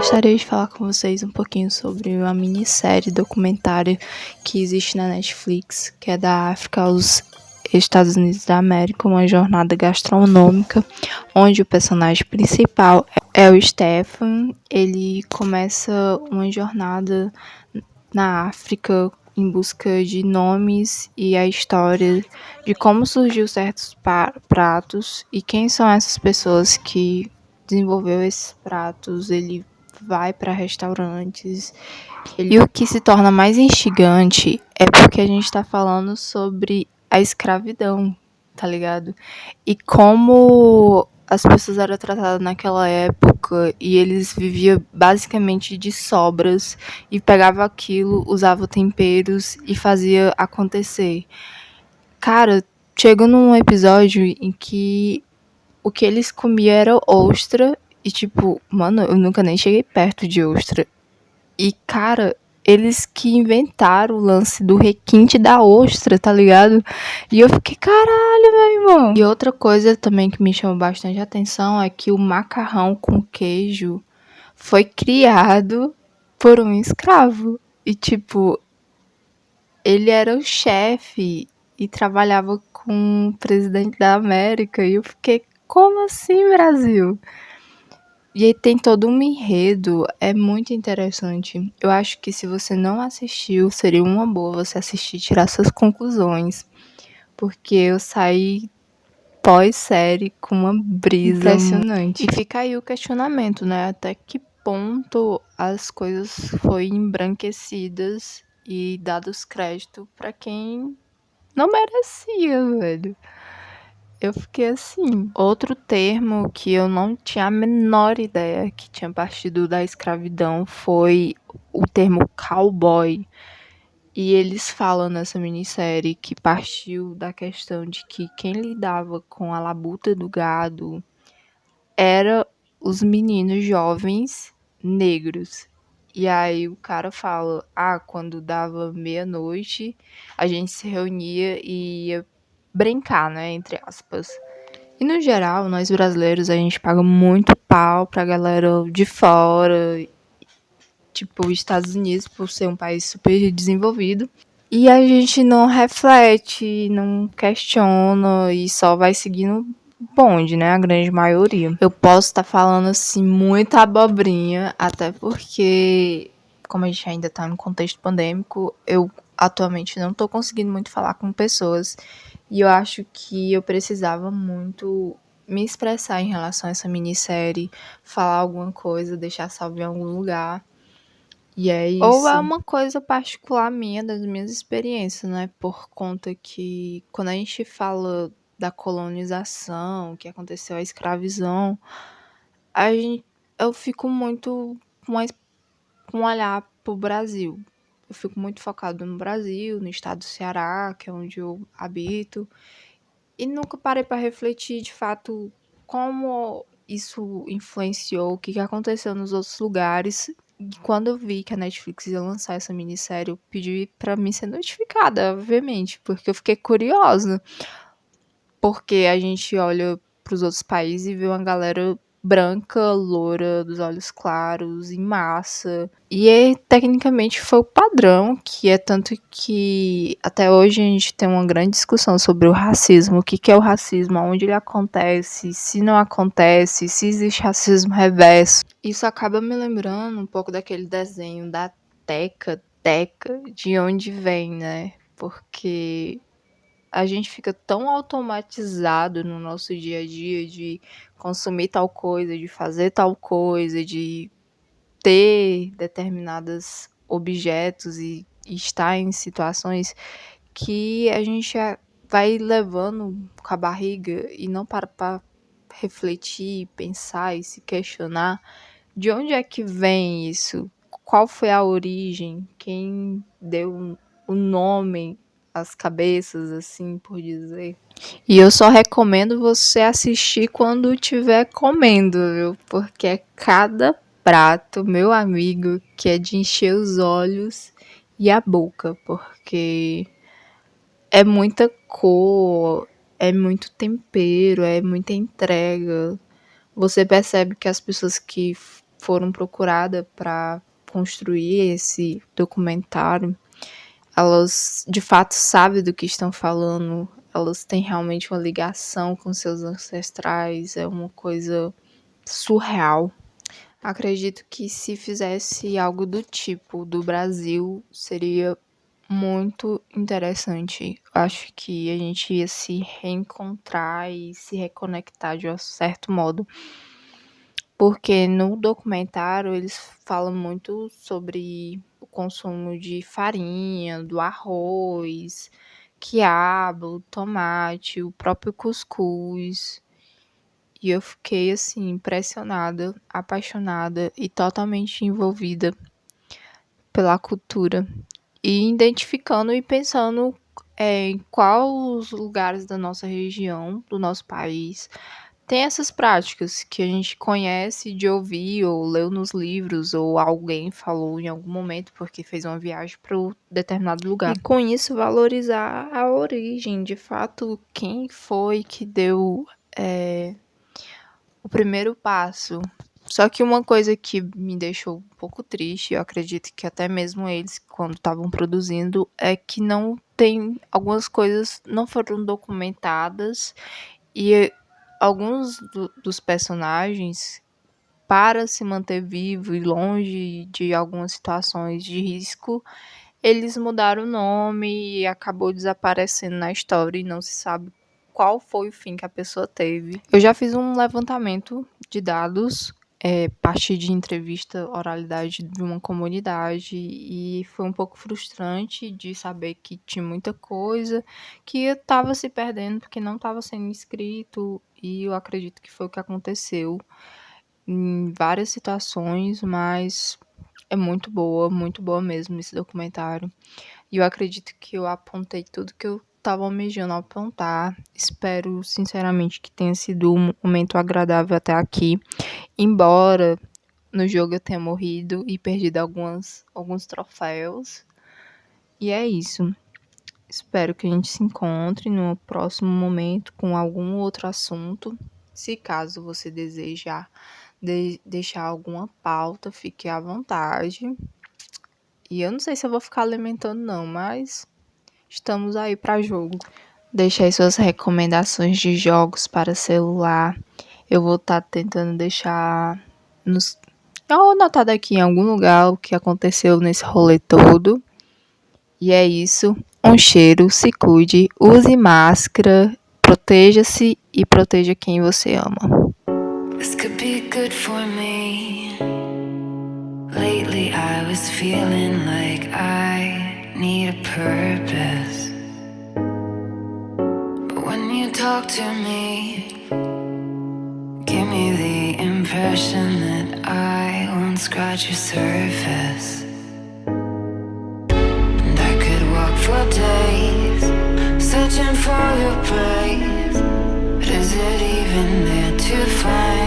gostaria de falar com vocês um pouquinho sobre uma minissérie documentária que existe na Netflix, que é da África aos Estados Unidos da América, uma jornada gastronômica, onde o personagem principal é o Stefan. Ele começa uma jornada na África em busca de nomes e a história de como surgiu certos pratos e quem são essas pessoas que desenvolveu esses pratos. Ele vai para restaurantes. E o que se torna mais instigante é porque a gente está falando sobre a escravidão, tá ligado? E como as pessoas eram tratadas naquela época e eles viviam basicamente de sobras e pegava aquilo, usava temperos e fazia acontecer. Cara, chega num episódio em que o que eles comiam era ostra e tipo, mano, eu nunca nem cheguei perto de ostra. E, cara, eles que inventaram o lance do requinte da ostra, tá ligado? E eu fiquei, caralho, meu irmão. E outra coisa também que me chamou bastante atenção é que o macarrão com queijo foi criado por um escravo. E, tipo, ele era o chefe e trabalhava com o presidente da América. E eu fiquei, como assim, Brasil? E aí tem todo um enredo, é muito interessante. Eu acho que se você não assistiu, seria uma boa você assistir e tirar suas conclusões. Porque eu saí pós-série com uma brisa impressionante. E fica aí o questionamento, né? Até que ponto as coisas foram embranquecidas e dados crédito pra quem não merecia, velho. Eu fiquei assim. Outro termo que eu não tinha a menor ideia que tinha partido da escravidão foi o termo cowboy. E eles falam nessa minissérie que partiu da questão de que quem lidava com a labuta do gado era os meninos jovens negros. E aí o cara fala, quando dava meia-noite, a gente se reunia e ia brincar, né, entre aspas. E no geral, nós brasileiros, a gente paga muito pau pra galera de fora, tipo os Estados Unidos, por ser um país super desenvolvido. E a gente não reflete, não questiona e só vai seguindo bonde, né? A grande maioria. Eu posso estar falando assim muita abobrinha, até porque, como a gente ainda tá no contexto pandêmico, eu atualmente não tô conseguindo muito falar com pessoas. E eu acho que eu precisava muito me expressar em relação a essa minissérie, falar alguma coisa, deixar salvo em algum lugar. E é isso. Ou é uma coisa particular minha, das minhas experiências, né? Por conta que quando a gente fala da colonização, que aconteceu a escravidão, eu fico muito com um olhar pro Brasil. Eu fico muito focado no Brasil, no estado do Ceará, que é onde eu habito. E nunca parei para refletir, de fato, como isso influenciou, o que aconteceu nos outros lugares. E quando eu vi que a Netflix ia lançar essa minissérie, eu pedi para mim ser notificada, obviamente, porque eu fiquei curiosa. Porque a gente olha para os outros países e vê uma galera branca, loura, dos olhos claros, em massa. E tecnicamente foi o padrão, que é tanto que até hoje a gente tem uma grande discussão sobre o racismo. O que é o racismo, onde ele acontece, se não acontece, se existe racismo reverso. Isso acaba me lembrando um pouco daquele desenho da Teca, de onde vem, né? Porque a gente fica tão automatizado no nosso dia a dia de consumir tal coisa, de fazer tal coisa, de ter determinados objetos e estar em situações que a gente vai levando com a barriga e não para refletir, pensar e se questionar de onde é que vem isso, qual foi a origem, quem deu o nome às cabeças, assim por dizer. E eu só recomendo você assistir quando estiver comendo, viu? Porque é cada prato, meu amigo, que é de encher os olhos e a boca, porque é muita cor, é muito tempero, é muita entrega. Você percebe que as pessoas que foram procuradas para construir esse documentário, elas de fato sabem do que estão falando, elas têm realmente uma ligação com seus ancestrais, é uma coisa surreal. Acredito que se fizesse algo do tipo do Brasil, seria muito interessante. Acho que a gente ia se reencontrar e se reconectar de um certo modo. Porque no documentário eles falam muito sobre o consumo de farinha, do arroz, quiabo, tomate, o próprio cuscuz. E eu fiquei assim impressionada, apaixonada e totalmente envolvida pela cultura. E identificando e pensando em quais os lugares da nossa região, do nosso país, tem essas práticas que a gente conhece de ouvir ou leu nos livros ou alguém falou em algum momento porque fez uma viagem para um determinado lugar. E com isso valorizar a origem, de fato, quem foi que deu o primeiro passo. Só que uma coisa que me deixou um pouco triste, eu acredito que até mesmo eles, quando estavam produzindo, é que não tem, algumas coisas não foram documentadas e alguns dos personagens, para se manter vivo e longe de algumas situações de risco, eles mudaram o nome e acabou desaparecendo na história e não se sabe qual foi o fim que a pessoa teve. Eu já fiz um levantamento de dados, partir de entrevista, oralidade de uma comunidade, e foi um pouco frustrante de saber que tinha muita coisa que estava se perdendo porque não estava sendo escrito, e eu acredito que foi o que aconteceu em várias situações, mas é muito boa mesmo esse documentário. E eu acredito que eu apontei tudo que eu estava almejando apontar. Espero, sinceramente, que tenha sido um momento agradável até aqui. Embora no jogo eu tenha morrido e perdido alguns troféus. E é isso. Espero que a gente se encontre no próximo momento com algum outro assunto. Se caso você desejar deixar alguma pauta, fique à vontade. E eu não sei se eu vou ficar alimentando não, mas estamos aí para jogo. Deixe aí suas recomendações de jogos para celular. Eu vou estar tentando deixar anotado aqui em algum lugar o que aconteceu nesse rolê todo. E é isso. Um cheiro, se cuide, use máscara, proteja-se e proteja quem você ama. This could be good for me. Lately I was feeling like I need a purpose. But when you talk to me, give me the impression that I won't scratch your surface. And I could walk for days, searching for your praise. But is it even there to find?